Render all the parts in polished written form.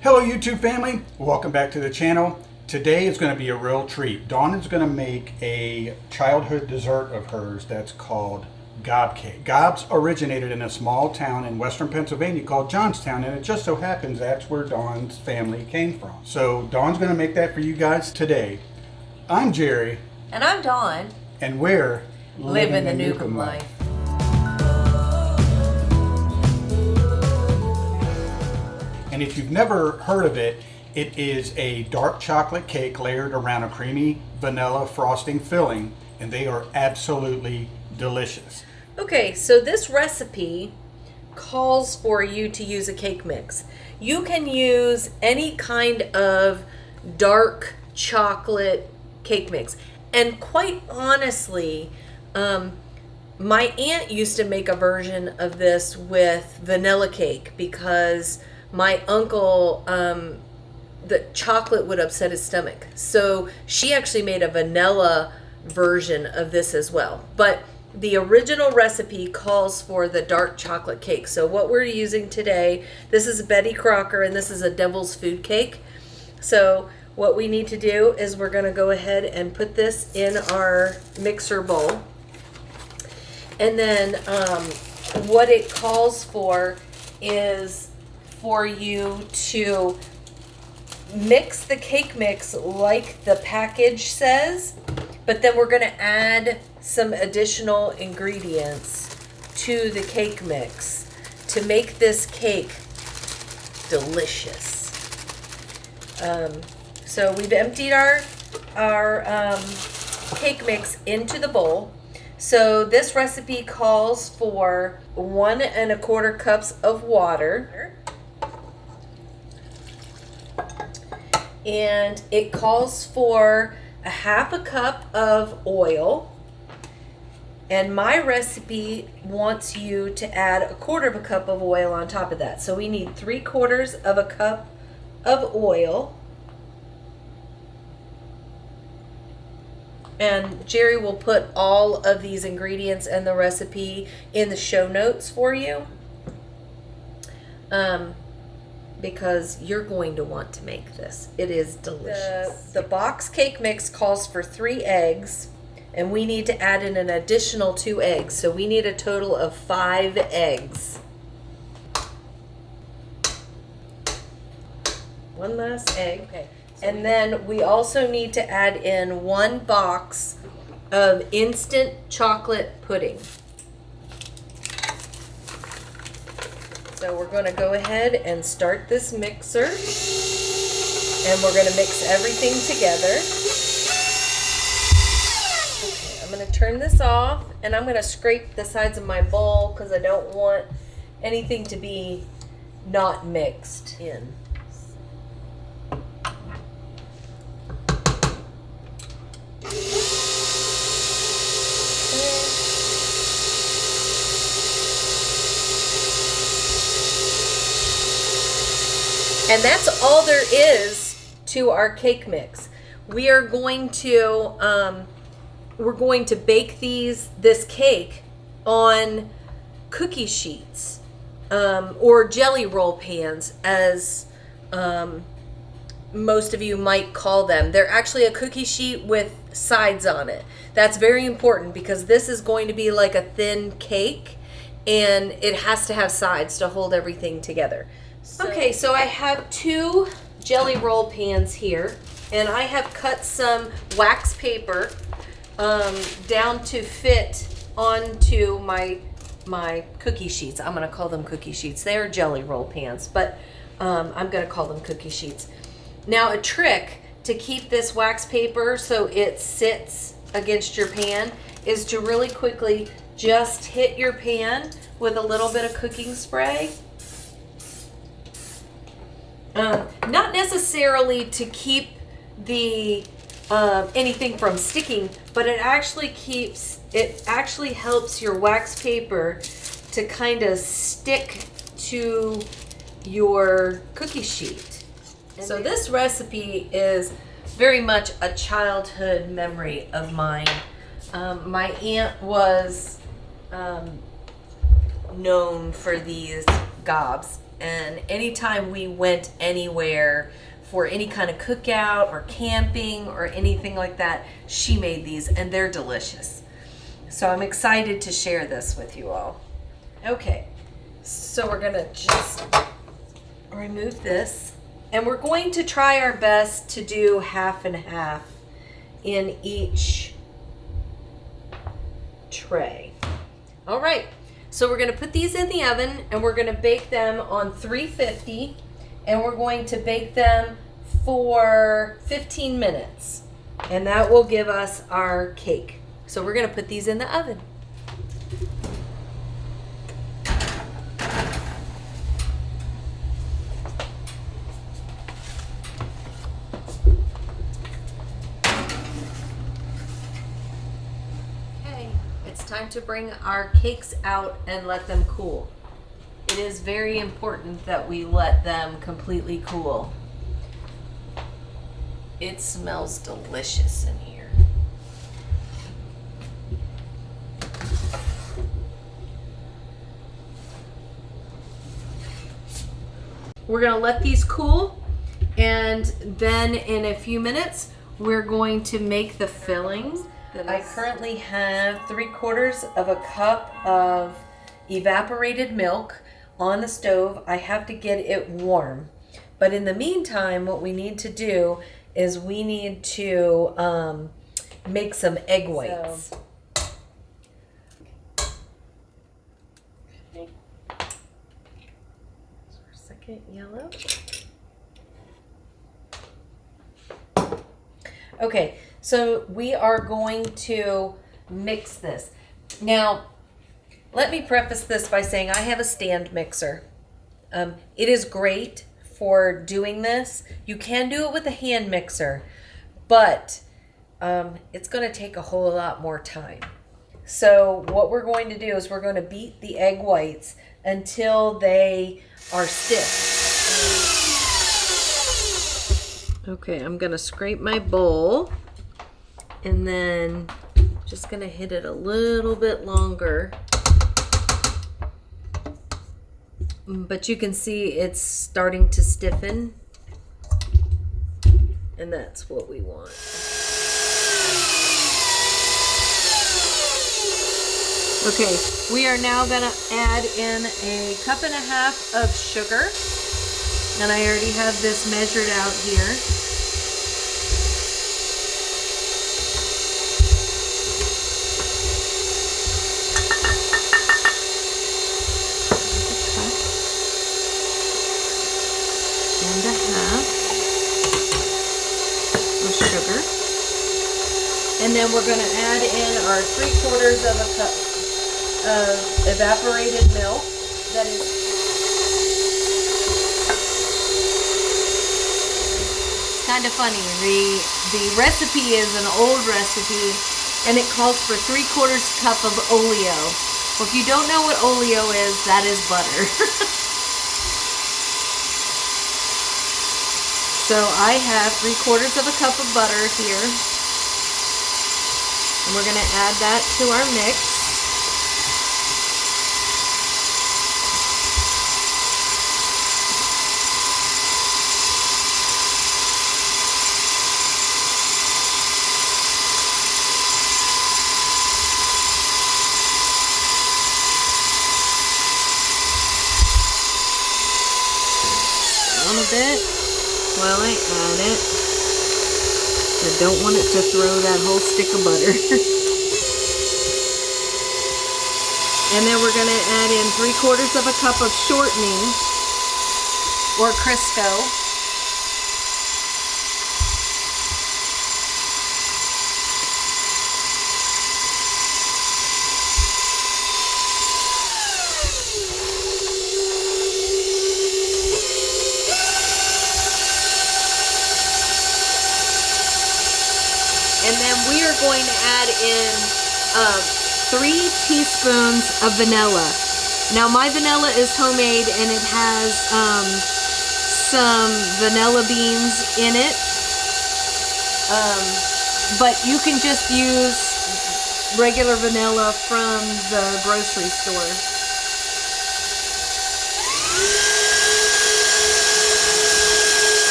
Hello YouTube family, welcome back to the channel. Today is going to be a real treat. Dawn is going to make a childhood dessert of hers that's called gob cake. Gobs originated in a small town in western Pennsylvania called Johnstown, and it just so happens that's where Dawn's family came from. So Dawn's going to make that for you guys today. I'm Jerry. And I'm Dawn. And we're living the Newcomb life. And if you've never heard of it, it is a dark chocolate cake layered around a creamy vanilla frosting filling, and they are absolutely delicious. Okay, so this recipe calls for you to use a cake mix. You can use any kind of dark chocolate cake mix. And quite honestly, my aunt used to make a version of this with vanilla cake because my uncle, the chocolate would upset his stomach. So she actually made a vanilla version of this as well. But the original recipe calls for the dark chocolate cake. So what we're using today, this is Betty Crocker and this is a devil's food cake. So what we need to do is we're going to go ahead and put this in our mixer bowl. And then what it calls for is for you to mix the cake mix like the package says, but then we're going to add some additional ingredients to the cake mix to make this cake delicious. So we've emptied our cake mix into the bowl. So this recipe calls for 1 1/4 cups of water. And it calls for 1/2 cup of oil. And my recipe wants you to add 1/4 cup of oil on top of that. So we need 3/4 cup of oil. And Jerry will put all of these ingredients and the recipe in the show notes for you. Because you're going to want to make this. It is delicious. The box cake mix calls for 3 eggs, and we need to add in an additional 2 eggs. So we need a total of 5 eggs. One last egg. Okay. And then we also need to add in 1 box of instant chocolate pudding. So we're going to go ahead and start this mixer, and we're going to mix everything together. Okay, I'm going to turn this off, and I'm going to scrape the sides of my bowl because I don't want anything to be not mixed in. And that's all there is to our cake mix. We are going to bake this cake on cookie sheets or jelly roll pans, as most of you might call them. They're actually a cookie sheet with sides on it. That's very important because this is going to be like a thin cake, and it has to have sides to hold everything together. Okay, so I have 2 jelly roll pans here, and I have cut some wax paper down to fit onto my cookie sheets. I'm going to call them cookie sheets. They are jelly roll pans, but I'm going to call them cookie sheets. Now, a trick to keep this wax paper so it sits against your pan is to really quickly just hit your pan with a little bit of cooking spray. Not necessarily to keep the anything from sticking, but it actually helps your wax paper to kind of stick to your cookie sheet. So this recipe is very much a childhood memory of mine. My aunt was known for these gobs, and anytime we went anywhere for any kind of cookout or camping or anything like that, she made these, and they're delicious. So I'm excited to share this with you all. Okay, so we're gonna just remove this, and we're going to try our best to do half and half in each tray. All right, so we're gonna put these in the oven, and we're gonna bake them on 350, and we're going to bake them for 15 minutes, and that will give us our cake. So we're gonna put these in the oven. Time to bring our cakes out and let them cool. It is very important that we let them completely cool. It smells delicious in here. We're going to let these cool, and then in a few minutes we're going to make the filling. I currently have 3/4 of a cup of evaporated milk on the stove. I have to get it warm. But in the meantime, what we need to do is we need to make some egg whites. Okay. Second yellow. Okay. So we are going to mix this. Now, let me preface this by saying I have a stand mixer. It is great for doing this. You can do it with a hand mixer, but it's going to take a whole lot more time. So what we're going to do is we're going to beat the egg whites until they are stiff. Okay, I'm going to scrape my bowl. And then just gonna hit it a little bit longer. But you can see it's starting to stiffen. And that's what we want. Okay, we are now gonna add in 1.5 cups of sugar. And I already have this measured out here. Sugar, and then we're going to add in our 3/4 of a cup of evaporated milk. That is, it's kind of funny. The recipe is an old recipe, and it calls for 3/4 cup of oleo. Well, if you don't know what oleo is, that is butter. So I have 3/4 of a cup of butter here. And we're going to add that to our mix. Down a bit. While I add it, I don't want it to throw that whole stick of butter. And then we're going to add in 3/4 of a cup of shortening or Crisco. And then we are going to add in 3 teaspoons of vanilla. Now my vanilla is homemade, and it has some vanilla beans in it. But you can just use regular vanilla from the grocery store.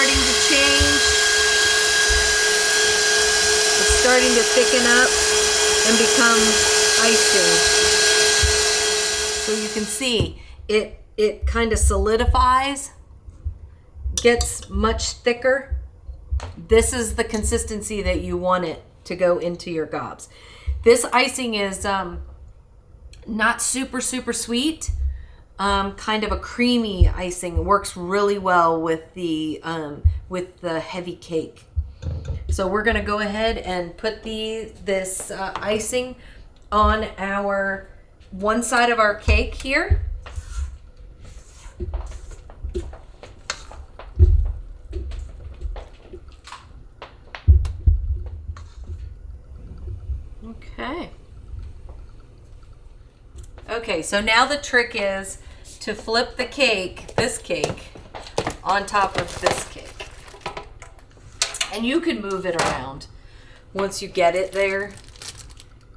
starting to change. It's starting to thicken up and become icing. So you can see it kind of solidifies, gets much thicker. This is the consistency that you want it to go into your gobs. This icing is not super sweet, kind of a creamy icing. It works really well with the heavy cake. So we're gonna go ahead and put this icing on our one side of our cake here. Okay, so now the trick is to flip the cake, this cake, on top of this cake. And you can move it around. Once you get it there,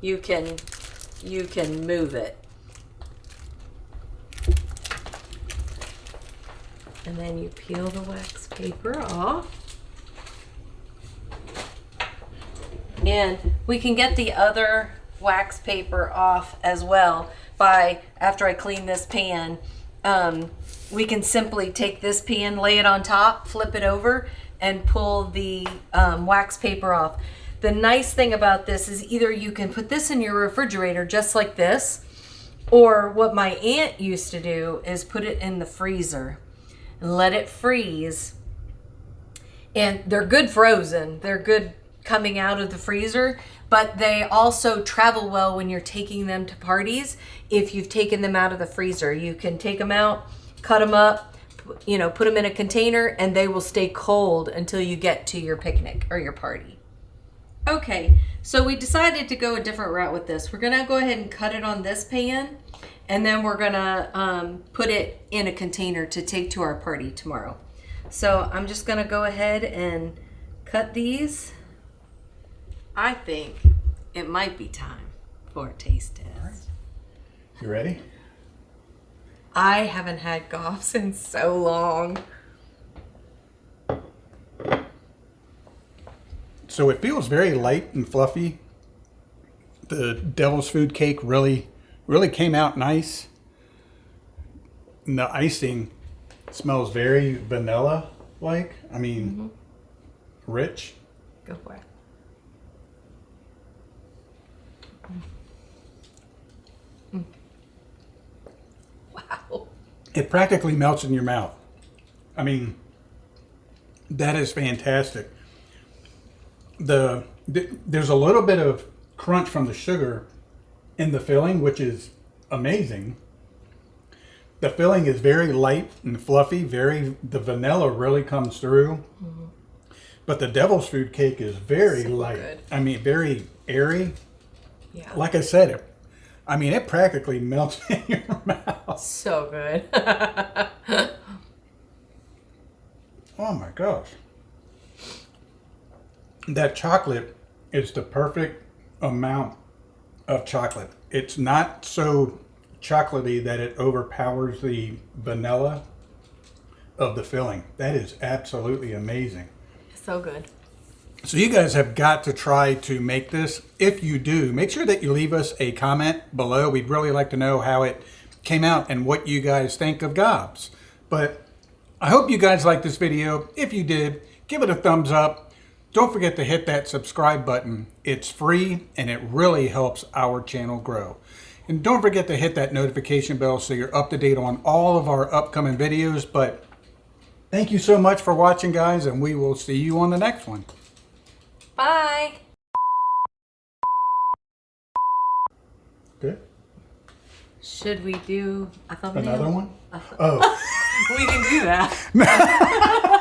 you can move it. And then you peel the wax paper off. And we can get the other wax paper off as well by, after I clean this pan, we can simply take this pan, lay it on top, flip it over, and pull the wax paper off. The nice thing about this is either you can put this in your refrigerator just like this, or what my aunt used to do is put it in the freezer and let it freeze. And they're good frozen. They're good coming out of the freezer, but they also travel well when you're taking them to parties. If you've taken them out of the freezer, you can take them out, cut them up, you know, put them in a container, and they will stay cold until you get to your picnic or your party. Okay, so we decided to go a different route with this. We're gonna go ahead and cut it on this pan, and then we're gonna put it in a container to take to our party tomorrow. So I'm just gonna go ahead and cut these. I think it might be time for a taste test. You ready? I haven't had Gobs in so long. So it feels very light and fluffy. The devil's food cake really came out nice. And the icing smells very vanilla-like. I mean, rich. Go for it. Wow. It practically melts in your mouth. I mean, that is fantastic. There's a little bit of crunch from the sugar in the filling, which is amazing. The filling is very light and fluffy. The vanilla really comes through. Mm-hmm. But the devil's food cake is very light. Good. I mean, very airy. Yeah. Like I said, it practically melts in your mouth. So good. Oh my gosh. That chocolate is the perfect amount of chocolate. It's not so chocolatey that it overpowers the vanilla of the filling. That is absolutely amazing. So good. So you guys have got to try to make this. If you do, make sure that you leave us a comment below. We'd really like to know how it came out and what you guys think of Gobs. But I hope you guys liked this video. If you did, give it a thumbs up. Don't forget to hit that subscribe button. It's free and it really helps our channel grow. And don't forget to hit that notification bell so you're up to date on all of our upcoming videos. But thank you so much for watching, guys, and we will see you on the next one. Bye. Good. Should we do a thumbnail? Another one? Oh. We can do that.